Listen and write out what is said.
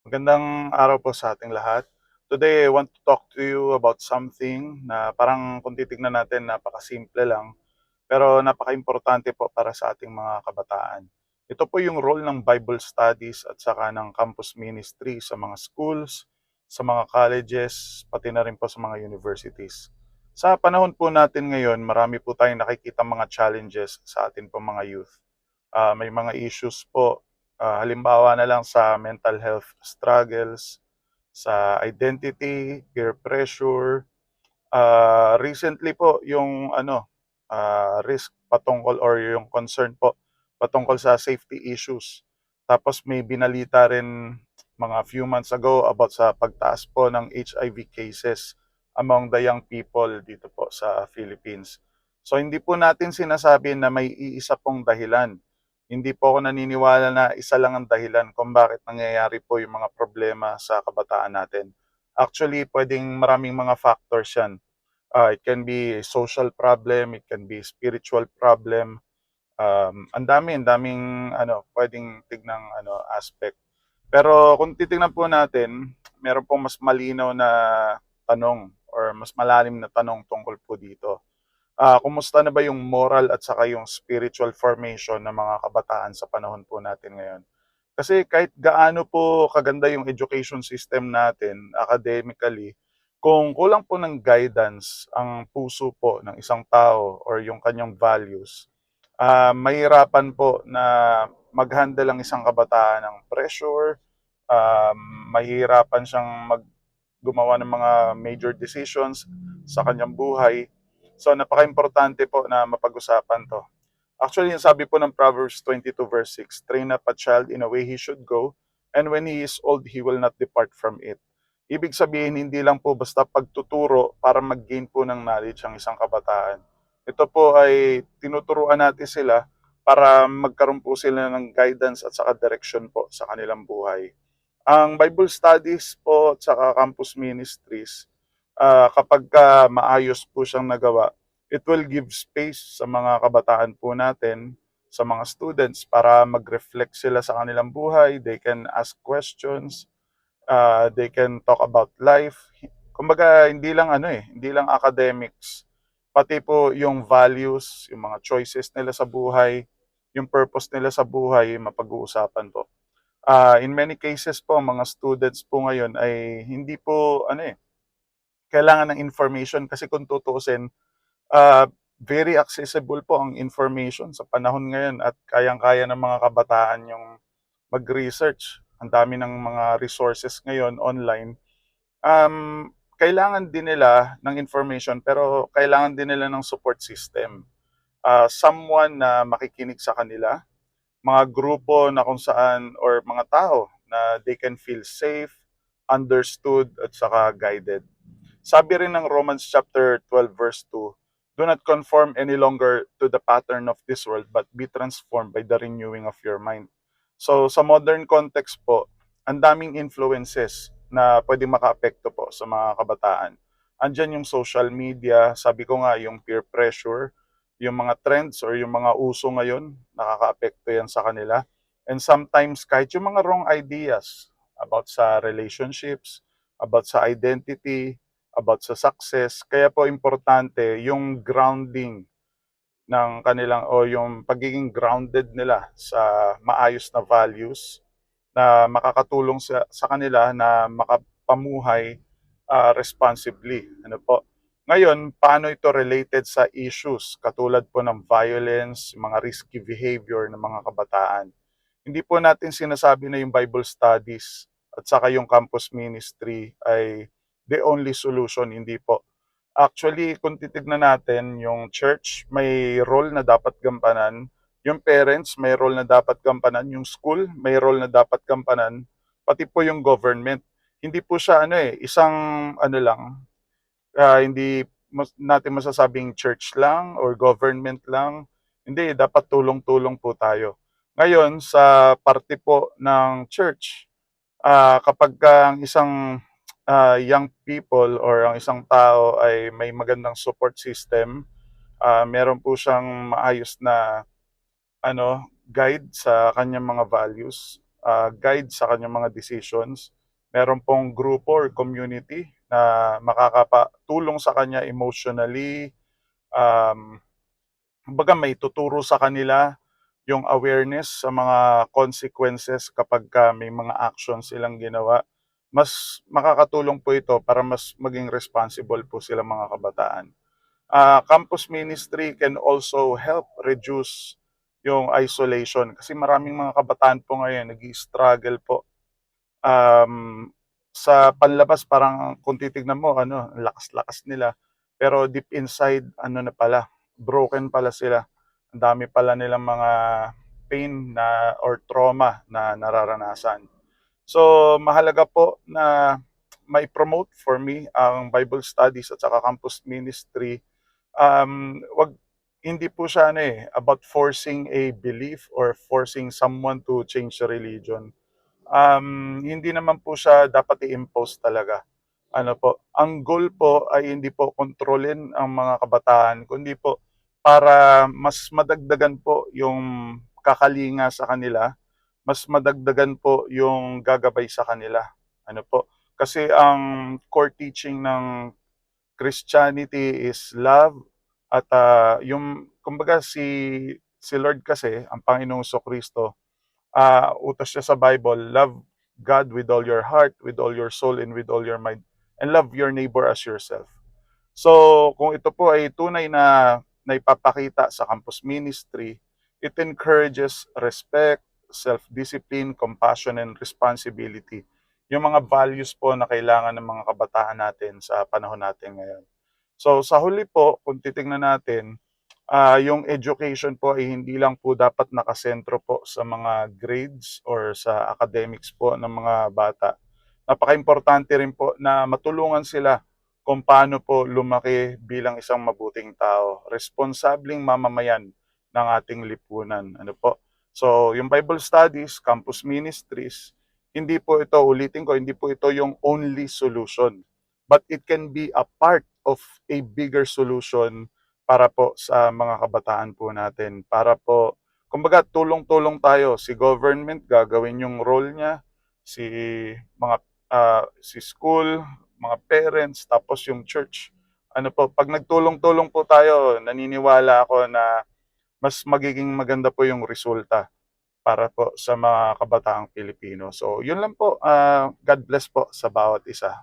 Magandang araw po sa ating lahat. Today, I want to talk to you about something na parang kung titignan natin napakasimple lang, pero napakaimportante po para sa ating mga kabataan. Ito po yung role ng Bible studies at saka ng campus ministry sa mga schools, sa mga colleges, pati na rin po sa mga universities. Sa panahon po natin ngayon, marami po tayong nakikita mga challenges sa atin po mga youth. May mga issues po, halimbawa na lang sa mental health struggles, sa identity, peer pressure. Recently po yung risk patungkol or yung concern po patungkol sa safety issues. Tapos may binalita rin mga few months ago about sa pagtaas po ng HIV cases among the young people dito po sa Philippines. So hindi po natin sinasabi na may iisa pong dahilan. Hindi po ako naniniwala na isa lang ang dahilan kung bakit nangyayari po yung mga problema sa kabataan natin. Actually, pwedeng maraming mga factors yan. It can be a social problem, it can be spiritual problem. Ang daming pwedeng tignang aspect. Pero kung titingnan po natin, meron pong mas malinaw na tanong or mas malalim na tanong tungkol po dito. Kumusta na ba yung moral at saka yung spiritual formation ng mga kabataan sa panahon po natin ngayon? Kasi kahit gaano po kaganda yung education system natin academically, kung kulang po ng guidance ang puso po ng isang tao or yung kanyang values, mahirapan po na mag-handle ang isang kabataan ng pressure, mahirapan siyang gumawa ng mga major decisions sa kanyang buhay. So napaka-importante po na mapag-usapan 'to. Actually, yung sabi po ng Proverbs 22 verse 6, "Train up a child in a way he should go, and when he is old, he will not depart from it." Ibig sabihin, hindi lang po basta pagtuturo para mag-gain po ng knowledge ang isang kabataan. Ito po ay tinuturuan natin sila para magkaroon po sila ng guidance at saka direction po sa kanilang buhay. Ang Bible studies po at saka campus ministries, kapagka maayos po siyang nagawa, it will give space sa mga kabataan po natin, sa mga students para mag-reflect sila sa kanilang buhay, they can ask questions, they can talk about life. Kumbaga hindi lang academics, pati po yung values, yung mga choices nila sa buhay, yung purpose nila sa buhay, mapag-uusapan po. In many cases po, mga students po ngayon ay hindi po kailangan ng information kasi kung tutuusin, very accessible po ang information sa panahon ngayon at kayang-kaya ng mga kabataan yung mag-research. Ang dami ng mga resources ngayon online. Kailangan din nila ng information pero kailangan din nila ng support system. Someone na makikinig sa kanila, mga grupo na kung saan or mga tao na they can feel safe, understood at saka guided. Sabi rin ng Romans chapter 12 verse 2, "Do not conform any longer to the pattern of this world, but be transformed by the renewing of your mind." So sa modern context po, ang daming influences na pwedeng makaapekto po sa mga kabataan. Andiyan yung social media, sabi ko nga yung peer pressure, yung mga trends or yung mga uso ngayon, nakakaapekto yan sa kanila. And sometimes kahit yung mga wrong ideas about sa relationships, about sa identity, about sa success. Kaya po importante yung grounding ng kanilang o yung pagiging grounded nila sa maayos na values na makakatulong sa kanila na makapamuhay responsibly. Ano po? Ngayon, paano ito related sa issues katulad po ng violence, mga risky behavior ng mga kabataan? Hindi po natin sinasabi na yung Bible studies at saka yung campus ministry ay the only solution, hindi po. Actually, kung titignan natin, yung church may role na dapat gampanan, yung parents may role na dapat gampanan, yung school may role na dapat gampanan, pati po yung government. Hindi po siya isang lang, hindi natin masasabing church lang or government lang. Hindi, dapat tulong-tulong po tayo. Ngayon, sa parte po ng church, kapag ang isang young people or ang isang tao ay may magandang support system, meron po siyang maayos na guide sa kanyang mga values. guide sa kanyang mga decisions. Meron pong grupo or community na makakatulong sa kanya emotionally, um, kumbaga maituturo sa kanila yung awareness sa mga consequences kapagka may mga actions silang ginawa. Mas makakatulong po ito para mas maging responsible po silang mga kabataan. Campus ministry can also help reduce yung isolation kasi maraming mga kabataan po ngayon nag-i-struggle po. Sa panlabas parang kung titignan mo ano, ang lakas-lakas nila, pero deep inside ano na pala, broken pala sila. Ang dami pala nilang mga pain na or trauma na nararanasan. So, mahalaga po na mai-promote for me ang Bible studies at saka campus ministry. Wag hindi po siya ano about forcing a belief or forcing someone to change a religion. Hindi naman po siya dapat i-impose talaga. Ano po, ang goal po ay hindi po kontrolin ang mga kabataan, kundi po para mas madagdagan po yung kakalinga sa kanila, mas madagdagan po yung gagabay sa kanila. Ano po, kasi ang core teaching ng Christianity is love at yung kumbaga si Lord kasi, ang Panginoong Kristo, utos niya sa Bible, love God with all your heart, with all your soul, and with all your mind, and love your neighbor as yourself. So, kung ito po ay tunay na naipapakita sa campus ministry, it encourages respect, self-discipline, compassion, and responsibility. Yung mga values po na kailangan ng mga kabataan natin sa panahon natin ngayon. So, sa huli po, kung titingnan natin, yung education po ay hindi lang po dapat nakasentro po sa mga grades or sa academics po ng mga bata. Napakaimportante rin po na matulungan sila kung paano po lumaki bilang isang mabuting tao, responsableng mamamayan ng ating lipunan. Ano po? So, yung Bible studies, campus ministries, hindi po ito, ulitin ko, hindi po ito yung only solution. But it can be a part of a bigger solution para po sa mga kabataan po natin. Para po, kumbaga tulong-tulong tayo. Si government gagawin yung role niya, si mga si school, mga parents, tapos yung church. Ano po, pag nagtulong-tulong po tayo, naniniwala ako na mas magiging maganda po yung resulta para po sa mga kabataang Pilipino. So, yun lang po. God bless po sa bawat isa.